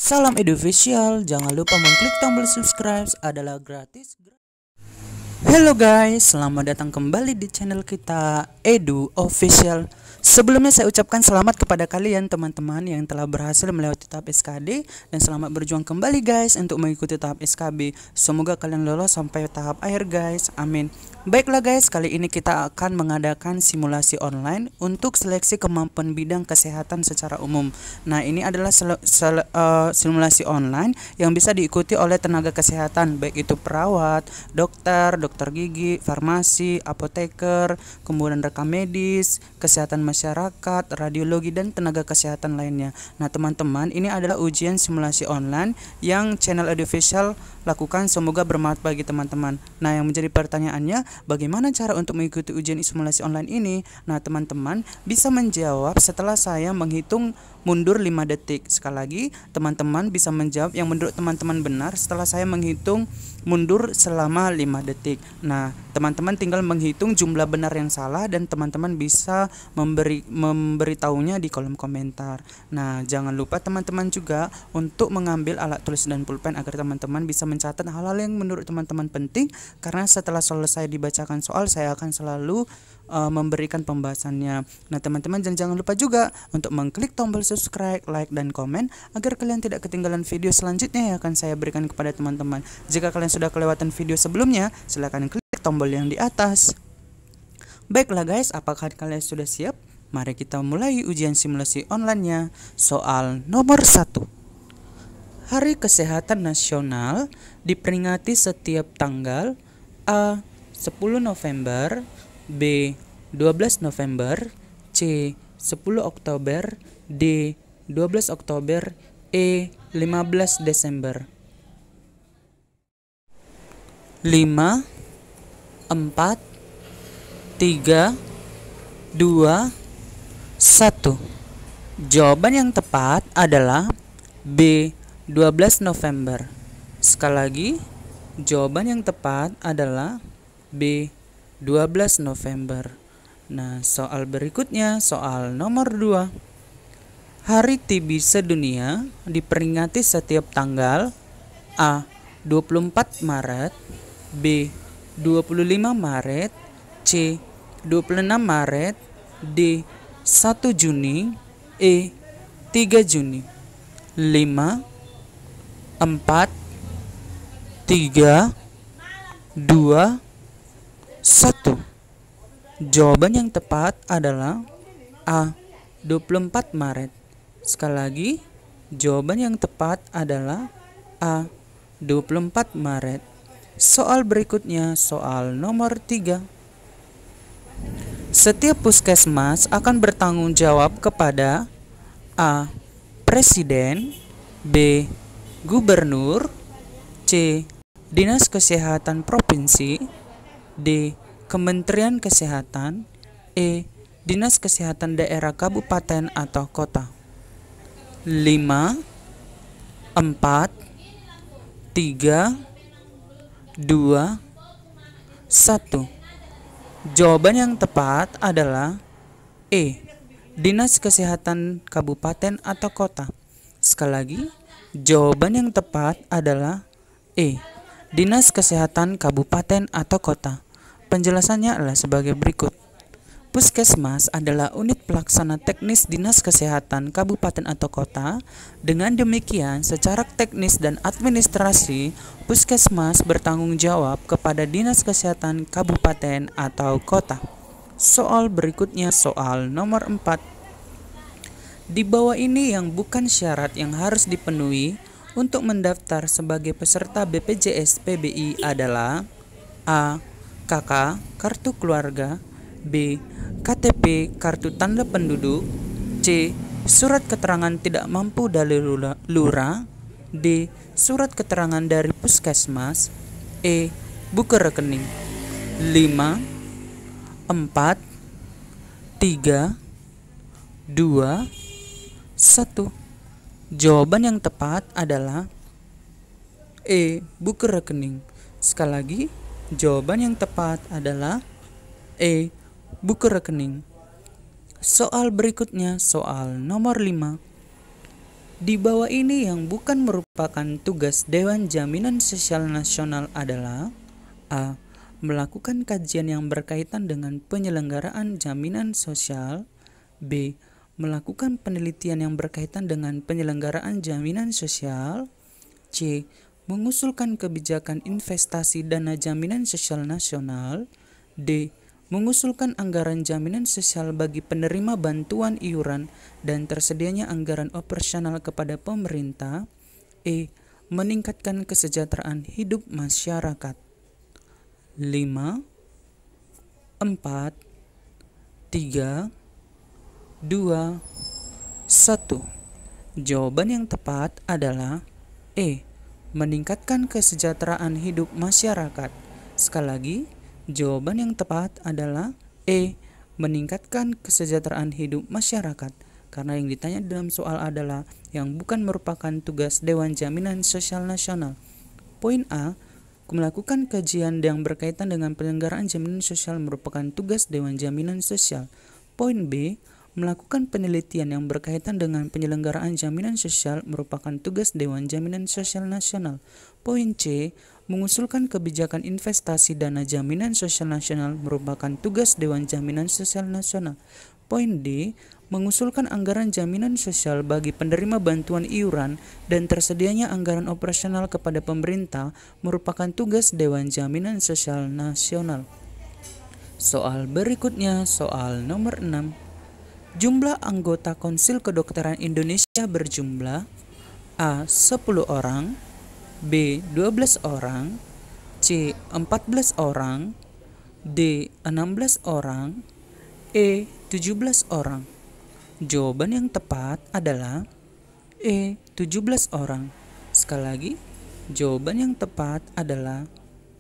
Salam Edufficial, jangan lupa mengklik tombol subscribe adalah gratis. Halo guys, selamat datang kembali di channel kita Edu Official. Sebelumnya saya ucapkan selamat kepada kalian teman-teman yang telah berhasil melewati tahap SKD dan selamat berjuang kembali guys untuk mengikuti tahap SKB. Semoga kalian lolos sampai tahap akhir guys, amin. Baiklah guys, kali ini kita akan mengadakan simulasi online untuk seleksi kemampuan bidang kesehatan secara umum. Nah, ini adalah simulasi online yang bisa diikuti oleh tenaga kesehatan, baik itu perawat, dokter gigi, farmasi, apoteker, kemudian rekam medis, kesehatan masyarakat, radiologi, dan tenaga kesehatan lainnya. Nah teman-teman, ini adalah ujian simulasi online yang channel Edufficial lakukan, semoga bermanfaat bagi teman-teman. Nah yang menjadi pertanyaannya, bagaimana cara untuk mengikuti ujian simulasi online ini? Nah teman-teman bisa menjawab setelah saya menghitung mundur 5 detik. Sekali lagi, teman-teman bisa menjawab yang menurut teman-teman benar setelah saya menghitung mundur selama 5 detik. Nah, teman-teman tinggal menghitung jumlah benar yang salah dan teman-teman bisa memberitahunya di kolom komentar. Nah, jangan lupa teman-teman juga untuk mengambil alat tulis dan pulpen agar teman-teman bisa mencatat hal-hal yang menurut teman-teman penting, karena setelah selesai dibacakan soal saya akan selalu memberikan pembahasannya. Nah teman-teman jangan lupa juga untuk mengklik tombol subscribe, like, dan komen agar kalian tidak ketinggalan video selanjutnya yang akan saya berikan kepada teman-teman. Jika kalian sudah kelewatan video sebelumnya, silahkan klik tombol yang di atas. Baiklah guys, apakah kalian sudah siap? Mari kita mulai ujian simulasi online-nya. Soal nomor 1. Hari Kesehatan Nasional diperingati setiap tanggal A. 10 November, B. 12 November, C. 10 Oktober, D. 12 Oktober, E. 15 Desember. 5, 4, 3, 2, 1. Jawaban yang tepat adalah B. 12 November. Sekali lagi, jawaban yang tepat adalah B. 12 November. Nah, soal berikutnya, soal nomor 2. Hari TB sedunia diperingati setiap tanggal A. 24 Maret, B. 25 Maret, C. 26 Maret, D. 1 Juni, E. 3 Juni. 5, 4, 3, 2, 1. Jawaban yang tepat adalah A. 24 Maret. Sekali lagi, jawaban yang tepat adalah A. 24 Maret. Soal berikutnya, soal nomor 3. Setiap puskesmas akan bertanggung jawab kepada A. Presiden, B. Gubernur, C. Dinas Kesehatan Provinsi, D. Kementerian Kesehatan, E. Dinas Kesehatan Daerah Kabupaten atau Kota. 5, 4, 3, 2, 1. Jawaban yang tepat adalah E. Dinas Kesehatan Kabupaten atau Kota. Sekali lagi, jawaban yang tepat adalah E. Dinas Kesehatan Kabupaten atau Kota. Penjelasannya adalah sebagai berikut. Puskesmas adalah unit pelaksana teknis Dinas Kesehatan Kabupaten atau Kota. Dengan demikian, secara teknis dan administrasi, puskesmas bertanggung jawab kepada Dinas Kesehatan Kabupaten atau Kota. Soal berikutnya, soal nomor 4. Di bawah ini yang bukan syarat yang harus dipenuhi untuk mendaftar sebagai peserta BPJS PBI adalah A. KK, kartu keluarga, B. KTP, kartu tanda penduduk, C. Surat keterangan tidak mampu dari lurah, D. Surat keterangan dari puskesmas, E. Buku rekening. 5, 4, 3, 2, 1. Jawaban yang tepat adalah E. Buku rekening. Sekali lagi, jawaban yang tepat adalah E. Buku rekening. Soal berikutnya, soal nomor 5. Di bawah ini yang bukan merupakan tugas Dewan Jaminan Sosial Nasional adalah: A. Melakukan kajian yang berkaitan dengan penyelenggaraan jaminan sosial. B. Melakukan penelitian yang berkaitan dengan penyelenggaraan jaminan sosial. C. Mengusulkan kebijakan investasi dana jaminan sosial nasional. D. Mengusulkan anggaran jaminan sosial bagi penerima bantuan iuran dan tersedianya anggaran operasional kepada pemerintah. E. Meningkatkan kesejahteraan hidup masyarakat. 5, 4, 3, 2, 1. Jawaban yang tepat adalah E. Meningkatkan kesejahteraan hidup masyarakat. Sekali lagi, jawaban yang tepat adalah E. Meningkatkan kesejahteraan hidup masyarakat. Karena yang ditanya dalam soal adalah yang bukan merupakan tugas Dewan Jaminan Sosial Nasional. Poin A. Melakukan kajian yang berkaitan dengan penyelenggaraan jaminan sosial merupakan tugas Dewan Jaminan Sosial. Poin B. Melakukan penelitian yang berkaitan dengan penyelenggaraan jaminan sosial merupakan tugas Dewan Jaminan Sosial Nasional. Poin C. Mengusulkan kebijakan investasi dana jaminan sosial nasional merupakan tugas Dewan Jaminan Sosial Nasional. Poin D. Mengusulkan anggaran jaminan sosial bagi penerima bantuan iuran dan tersedianya anggaran operasional kepada pemerintah merupakan tugas Dewan Jaminan Sosial Nasional. Soal berikutnya, soal nomor 6. Jumlah anggota Konsil Kedokteran Indonesia berjumlah: A. 10 orang, B. 12 orang, C. 14 orang, D. 16 orang, E. 17 orang. Jawaban yang tepat adalah E. 17 orang. Sekali lagi, jawaban yang tepat adalah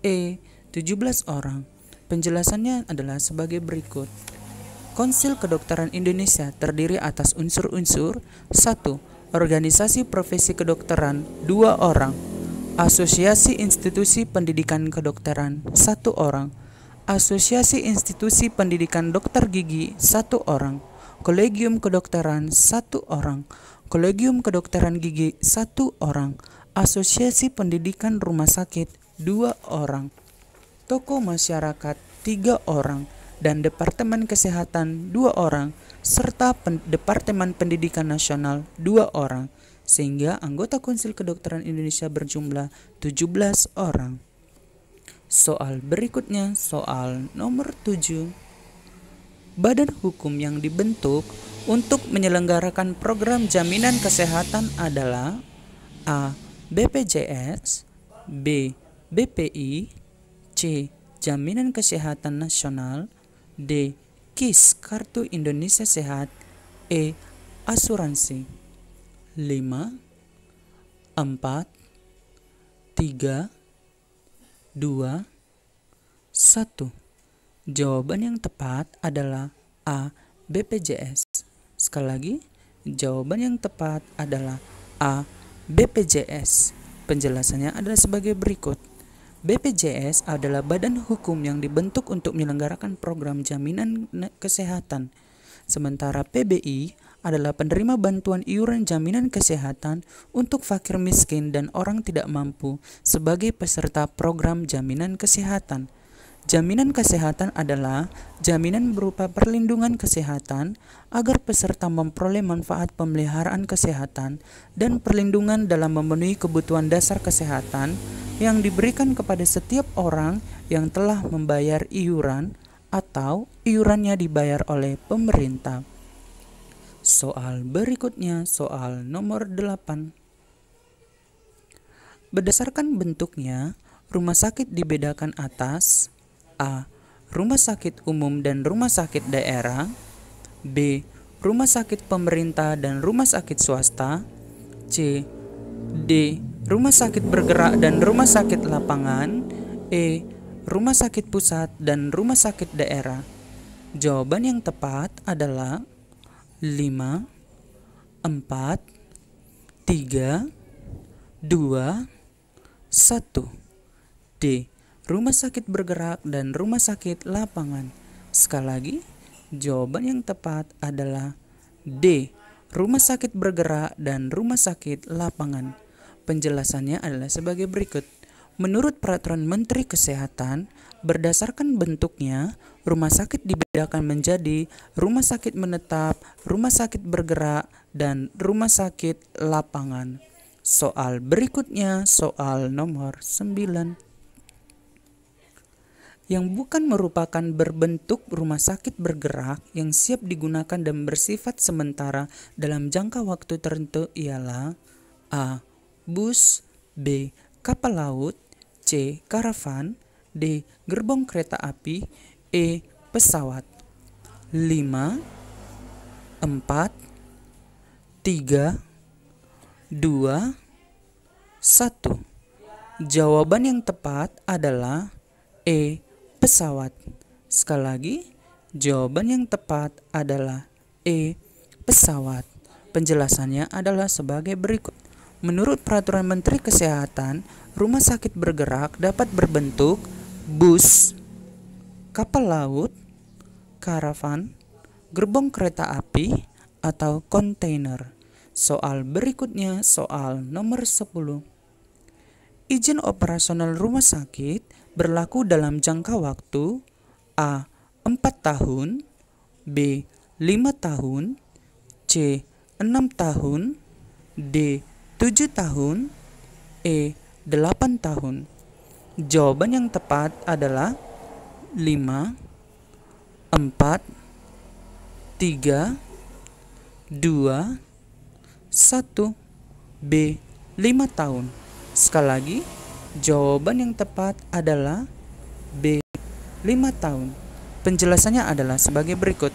E. 17 orang. Penjelasannya adalah sebagai berikut. Konsil Kedokteran Indonesia terdiri atas unsur-unsur: 1. Organisasi Profesi Kedokteran 2 orang, Asosiasi Institusi Pendidikan Kedokteran 1 orang, Asosiasi Institusi Pendidikan Dokter Gigi 1 orang, Kolegium Kedokteran 1 orang, Kolegium Kedokteran Gigi 1 orang, Asosiasi Pendidikan Rumah Sakit 2 orang, Tokoh Masyarakat 3 orang, dan Departemen Kesehatan 2 orang, serta Departemen Pendidikan Nasional 2 orang, sehingga anggota Konsil Kedokteran Indonesia berjumlah 17 orang. Soal berikutnya, soal nomor 7. Badan hukum yang dibentuk untuk menyelenggarakan program jaminan kesehatan adalah: A. BPJS, B. BPI, C. Jaminan Kesehatan Nasional, D. KIS Kartu Indonesia Sehat, E. Asuransi. 5, 4, 3, 2, 1. Jawaban yang tepat adalah A. BPJS. Sekali lagi, jawaban yang tepat adalah A. BPJS. Penjelasannya adalah sebagai berikut. BPJS adalah badan hukum yang dibentuk untuk menyelenggarakan program jaminan kesehatan. Sementara PBI adalah penerima bantuan iuran jaminan kesehatan untuk fakir miskin dan orang tidak mampu sebagai peserta program jaminan kesehatan. Jaminan kesehatan adalah jaminan berupa perlindungan kesehatan agar peserta memperoleh manfaat pemeliharaan kesehatan dan perlindungan dalam memenuhi kebutuhan dasar kesehatan yang diberikan kepada setiap orang yang telah membayar iuran atau iurannya dibayar oleh pemerintah. Soal berikutnya, soal nomor 8. Berdasarkan bentuknya, rumah sakit dibedakan atas: A. Rumah sakit umum dan rumah sakit daerah, B. Rumah sakit pemerintah dan rumah sakit swasta, C. D. Rumah sakit bergerak dan rumah sakit lapangan, E. Rumah sakit pusat dan rumah sakit daerah. Jawaban yang tepat adalah 5, 4, 3, 2, 1. D. Rumah sakit bergerak dan rumah sakit lapangan. Sekali lagi, jawaban yang tepat adalah D. rumah sakit bergerak, dan rumah sakit lapangan. Penjelasannya adalah sebagai berikut. Menurut Peraturan Menteri Kesehatan, berdasarkan bentuknya, rumah sakit dibedakan menjadi rumah sakit menetap, rumah sakit bergerak, dan rumah sakit lapangan. Soal berikutnya, soal nomor 9. Yang bukan merupakan berbentuk rumah sakit bergerak yang siap digunakan dan bersifat sementara dalam jangka waktu tertentu ialah A. Bus, B. Kapal laut, C. Karavan, D. Gerbong kereta api, E. Pesawat. 5, 4, 3, 2, 1. Jawaban yang tepat adalah E. Pesawat. Sekali lagi, jawaban yang tepat adalah E. Pesawat. Penjelasannya adalah sebagai berikut. Menurut Peraturan Menteri Kesehatan, rumah sakit bergerak dapat berbentuk bus, kapal laut, karavan, gerbong kereta api, atau kontainer. Soal berikutnya, soal nomor 10. Izin operasional rumah sakit berlaku dalam jangka waktu A. 4 tahun, B. 5 tahun, C. 6 tahun, D. 7 tahun, E. 8 tahun. Jawaban yang tepat adalah 5, 4, 3, 2, 1, B. 5 tahun. Sekali lagi, jawaban yang tepat adalah B. 5 tahun. Penjelasannya adalah sebagai berikut.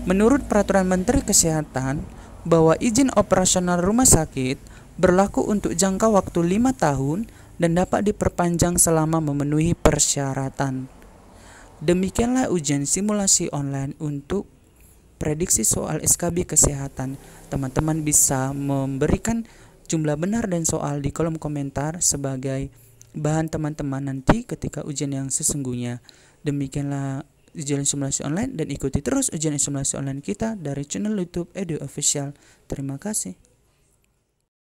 Menurut Peraturan Menteri Kesehatan, bahwa izin operasional rumah sakit berlaku untuk jangka waktu 5 tahun dan dapat diperpanjang selama memenuhi persyaratan. Demikianlah ujian simulasi online untuk prediksi soal SKB Kesehatan. Teman-teman bisa memberikan jumlah benar dan soal di kolom komentar sebagai bahan teman-teman nanti ketika ujian yang sesungguhnya. Demikianlah ujian simulasi online dan ikuti terus ujian simulasi online kita dari channel YouTube Edu Official. Terima kasih.